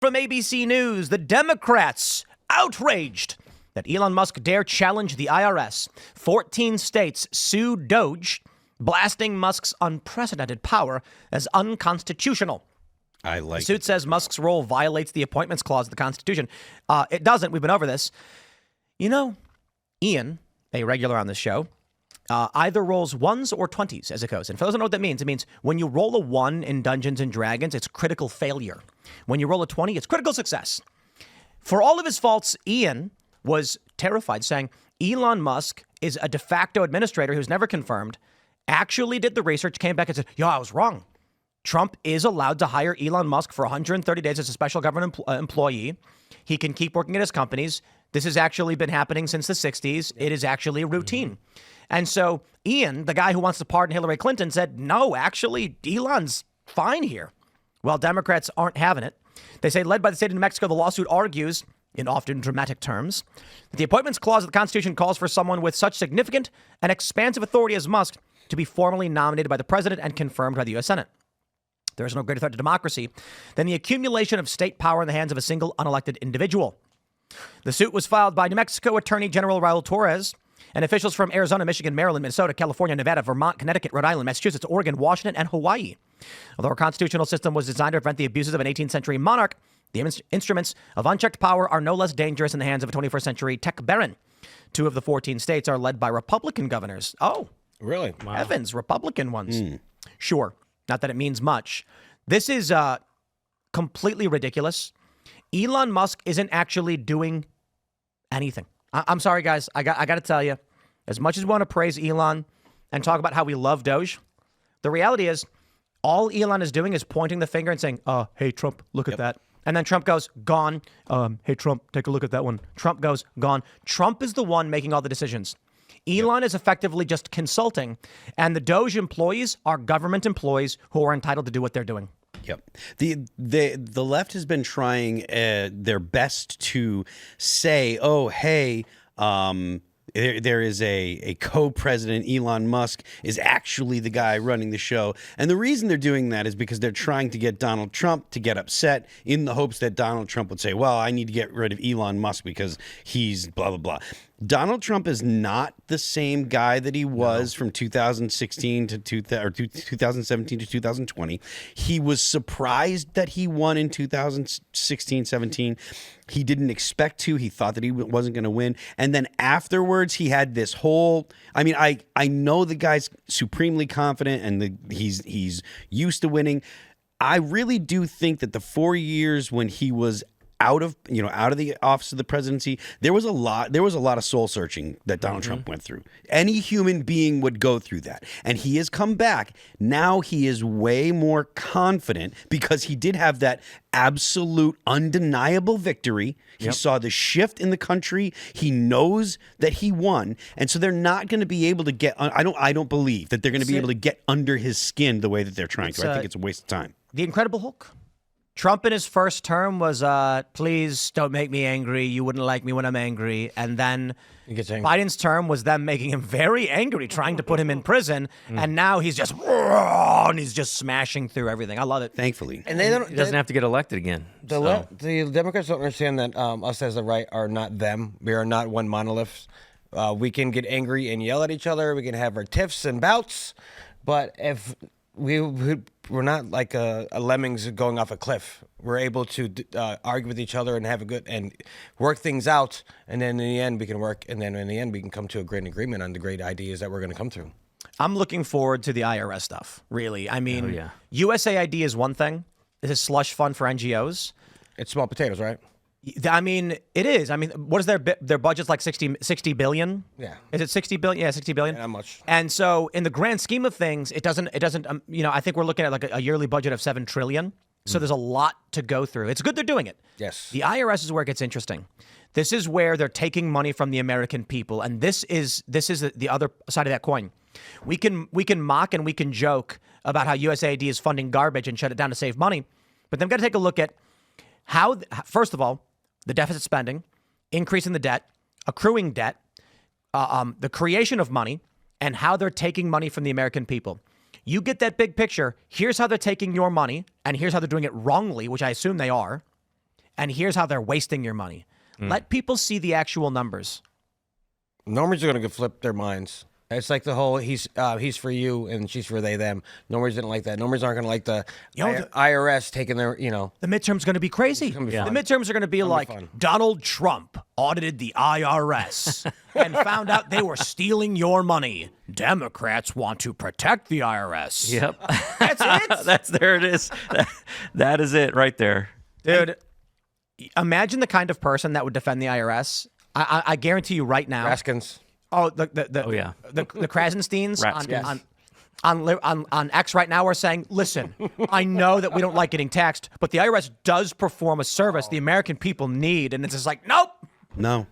From ABC News, the Democrats outraged that Elon Musk dare challenge the IRS. 14 states sue DOGE, blasting Musk's unprecedented power as unconstitutional. I like the suit says Musk's role violates the Appointments Clause of the Constitution. It doesn't. We've been over this. You know, Ian, a regular on this show, either rolls ones or 20s as it goes. And for those who don't know what that means, it means when you roll a 1 in Dungeons and Dragons, it's critical failure. When you roll a 20, it's critical success. For all of his faults, Ian was terrified, saying Elon Musk is a de facto administrator who's never confirmed, actually did the research, came back and said, I was wrong. Trump is allowed to hire Elon Musk for 130 days as a special government employee. He can keep working at his companies. This has actually been happening since the 60s. It is actually a routine. And so Ian, the guy who wants to pardon Hillary Clinton, said, no, actually, Elon's fine here. Well, Democrats aren't having it. They say, led by the state of New Mexico, the lawsuit argues, in often dramatic terms, that the Appointments Clause of the Constitution calls for someone with such significant and expansive authority as Musk to be formally nominated by the president and confirmed by the U.S. Senate. There is no greater threat to democracy than the accumulation of state power in the hands of a single unelected individual. The suit was filed by New Mexico Attorney General Raul Torres and officials from Arizona, Michigan, Maryland, Minnesota, California, Nevada, Vermont, Connecticut, Rhode Island, Massachusetts, Oregon, Washington, and Hawaii. Although our constitutional system was designed to prevent the abuses of an 18th century monarch, the instruments of unchecked power are no less dangerous in the hands of a 21st century tech baron. 2 of the 14 states are led by Republican governors. Oh, really? Wow. Heavens, Republican ones. Sure. Not that it means much. This is completely ridiculous. Elon Musk isn't actually doing anything. I'm sorry, guys. I got to tell you, as much as we want to praise Elon and talk about how we love Doge, the reality is all Elon is doing is pointing the finger and saying, hey, Trump, look at that. And then Trump goes, gone. Hey, Trump, take a look at that one. Trump goes, gone. Trump is the one making all the decisions. Elon is effectively just consulting, and the DOGE employees are government employees who are entitled to do what they're doing. Yep. The left has been trying their best to say, oh, hey, there is a co-president, Elon Musk, is actually the guy running the show. And the reason they're doing that is because they're trying to get Donald Trump to get upset in the hopes that Donald Trump would say, well, I need to get rid of Elon Musk because he's blah, blah, blah. Donald Trump is not the same guy that he was from 2016 to 2017 to 2020. He was surprised that he won in 2016, 17. He didn't expect to. He thought that he wasn't going to win. And then afterwards, he had this whole, I mean, I know the guy's supremely confident and he's used to winning. I really do think that the 4 years when he was out of the office of the presidency, there was a lot of soul searching that Donald Trump went through. Any human being would go through that. And he has come back. Now he is way more confident because he did have that absolute undeniable victory. He saw the shift in the country. He knows that he won. And so they're not going to be able to get, I don't believe that they're going to be able to get under his skin the way that they're trying to. I think it's a waste of time. The Incredible Hulk. Trump in his first term was, please don't make me angry. You wouldn't like me when I'm angry. And then Biden's term was them making him very angry, trying to put him in prison. And now he's just smashing through everything. I love it. Thankfully. And he doesn't have to get elected again. The Democrats don't understand that us as the right are not them. We are not one monolith. We can get angry and yell at each other. We can have our tiffs and bouts. But if we're not like a lemmings going off a cliff. We're able to argue with each other and have a good and work things out. And then in the end, we can work. And then in the end, we can come to a great agreement on the great ideas that we're going to come through. I'm looking forward to the IRS stuff, really. I mean, USAID is one thing. It's a slush fund for NGOs. It's small potatoes, right? I mean, it is. I mean, what is their budget's like 60 billion? Yeah. Is it 60 billion? Yeah, 60 billion. Not much. And so in the grand scheme of things, it doesn't, I think we're looking at like a yearly budget of 7 trillion. So there's a lot to go through. It's good they're doing it. Yes. The IRS is where it gets interesting. This is where they're taking money from the American people. And this is the other side of that coin. We can mock and we can joke about how USAID is funding garbage and shut it down to save money. But they've got to take a look at how, first of all, the deficit spending, increasing the debt, accruing debt, the creation of money, and how they're taking money from the American people. You get that big picture. Here's how they're taking your money, and here's how they're doing it wrongly, which I assume they are. and here's how they're wasting your money. Let people see the actual numbers. Normans are going to flip their minds. It's like the whole he's for you and she's for they them. Normans didn't like that. Normans aren't going to like the IRS taking their The midterm's going to be crazy. be The fun. midterms are going to be like fun. Donald Trump audited the IRS and found out they were stealing your money. Democrats want to protect the IRS. Yep. That's it. There it is. That is it right there. Dude, imagine the kind of person that would defend the IRS. I guarantee you right now. Raskins. Oh, the Krasensteins Ratskins. on X right now are saying, listen, I know that we don't like getting taxed, but the IRS does perform a service the American people need. And it's just like, nope. No.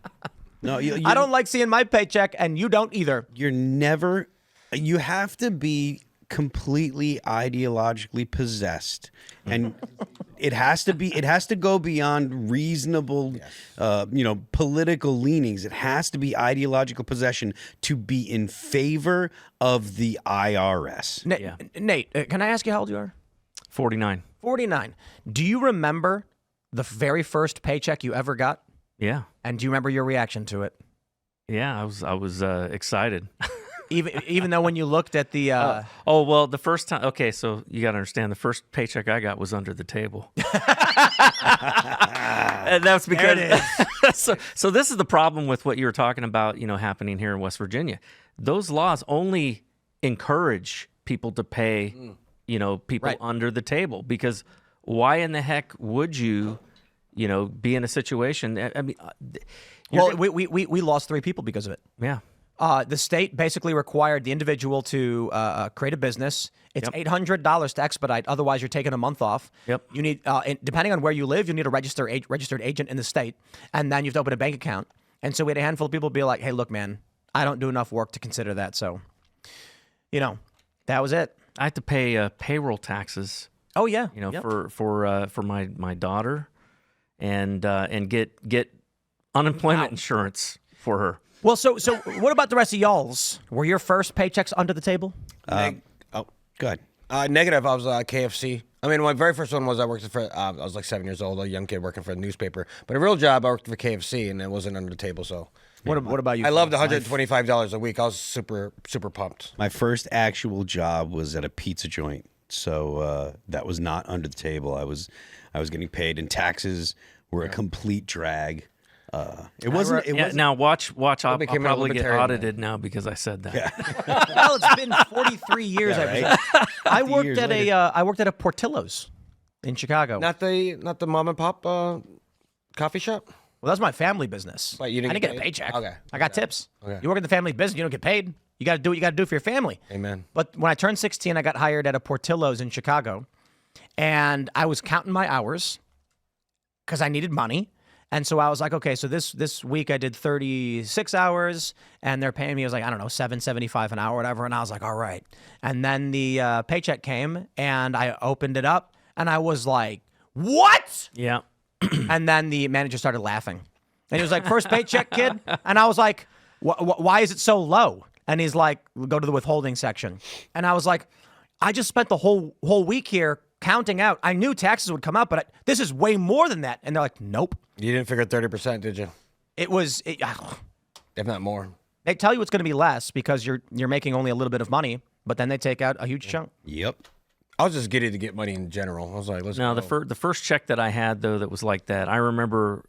I don't like seeing my paycheck, and you don't either. You have to be completely ideologically possessed, and it has to go beyond reasonable political leanings. It has to be ideological possession to be in favor of the IRS. Nate, can I ask you how old you are? 49. 49. Do you remember the very first paycheck you ever got? Yeah. And do you remember your reaction to it? Yeah, I was excited. Even though when you looked at the Oh, well, the first time. Okay, so you got to understand, the first paycheck I got was under the table. And that's because so this is the problem with what you were talking about, happening here in West Virginia. Those laws only encourage people to pay, people under the table, because why in the heck would you, be in a situation? I mean, we lost 3 people because of it. yeah. The state basically required the individual to create a business. It's $800 to expedite. Otherwise, you're taking a month off. Yep. You need, depending on where you live, you need a registered agent in the state, and then you have to open a bank account. And so we had a handful of people be like, "Hey, look, man, I don't do enough work to consider that." So, that was it. I had to pay payroll taxes. Oh yeah. Yep. For my daughter, and get unemployment insurance for her. Well, so what about the rest of y'all's? Were your first paychecks under the table? Go ahead. Negative. I was KFC. I mean, my very first one was I worked for. I was like 7 years old, a young kid working for a newspaper. But a real job, I worked for KFC, and it wasn't under the table. So, What about you? I loved $125 a week. I was super pumped. My first actual job was at a pizza joint, so that was not under the table. I was getting paid, and taxes were a complete drag. It wasn't. Now watch. I'll became a probably get libertarian audited now because I said that. Yeah. Well, it's been 43 years. Yeah, right? I worked years at I worked at a Portillo's in Chicago. Not the mom and pop coffee shop. Well, that's my family business. Wait, you didn't I didn't get get a paid? paycheck. Okay. I got tips. Okay. You work in the family business, you don't get paid. You got to do what you got to do for your family. Amen. But when I turned 16, I got hired at a Portillo's in Chicago, and I was counting my hours because I needed money. And so I was like, okay, so this week I did 36 hours, and they're paying me, it was like, I don't know, $7.75 an hour or whatever. And I was like, all right. And then the paycheck came, and I opened it up, and I was like, what? Yeah. And then the manager started laughing. And he was like, first paycheck, kid? And I was like, why is it so low? And he's like, go to the withholding section. And I was like, I just spent the whole week here counting out. I knew taxes would come out, but this is way more than that. And they're like, nope. You didn't figure 30%, did you? It was, If not more. they tell you it's going to be less because you're making only a little bit of money, but then they take out a huge chunk. Yep. I was just giddy to get money in general. I was like, let's No, go. the first check that I had, though, that was like that, I remember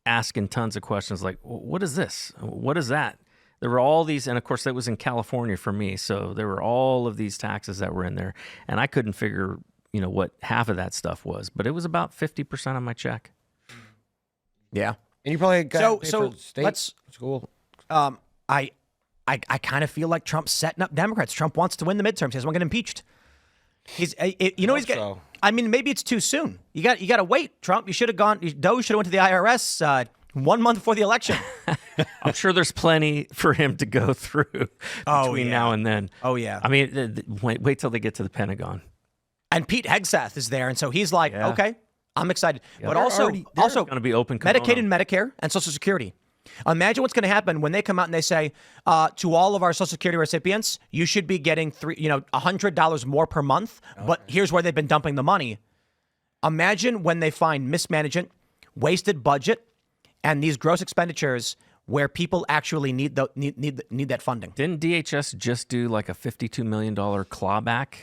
asking tons of questions like, what is this? What is that? There were all these, and of course, that was in California for me, so there were all of these taxes that were in there, and I couldn't figure, what half of that stuff was, but it was about 50% of my check. Yeah. And you probably got So for state let's- school. I kind of feel like Trump's setting up Democrats. Trump wants to win the midterms. He doesn't want to get impeached. He's he's Hope getting. so. I mean, maybe it's too soon. You got to wait, Trump. You should have gone. DOGE should have went to the IRS 1 month before the election. I'm sure there's plenty for him to go through between now and then. Oh, yeah. I mean, wait till they get to the Pentagon. And Pete Hegseth is there, and so he's like, Yeah. okay, I'm excited. But They're also going to be open Medicaid kimono. and Medicare and Social Security. Imagine what's going to happen when they come out and they say to all of our Social Security recipients, you should be getting $100 more per month. Okay. But here's where they've been dumping the money. Imagine when they find mismanagement, wasted budget and these gross expenditures where people actually need that funding. Didn't DHS just do like a $52 million clawback?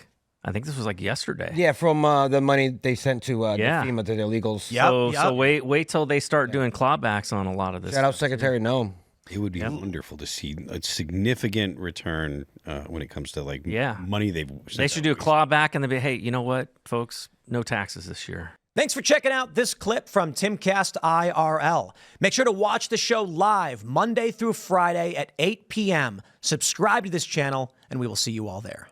I think this was like yesterday. Yeah, from the money they sent to the FEMA to their legals. Yep. So wait till they start doing clawbacks on a lot of this. Shout out Secretary Noem. It would be wonderful to see a significant return when it comes to like money they've. They should do a clawback and they'd be, hey, you know what, folks, no taxes this year. Thanks for checking out this clip from Timcast IRL. Make sure to watch the show live Monday through Friday at 8 p.m. Subscribe to this channel, and we will see you all there.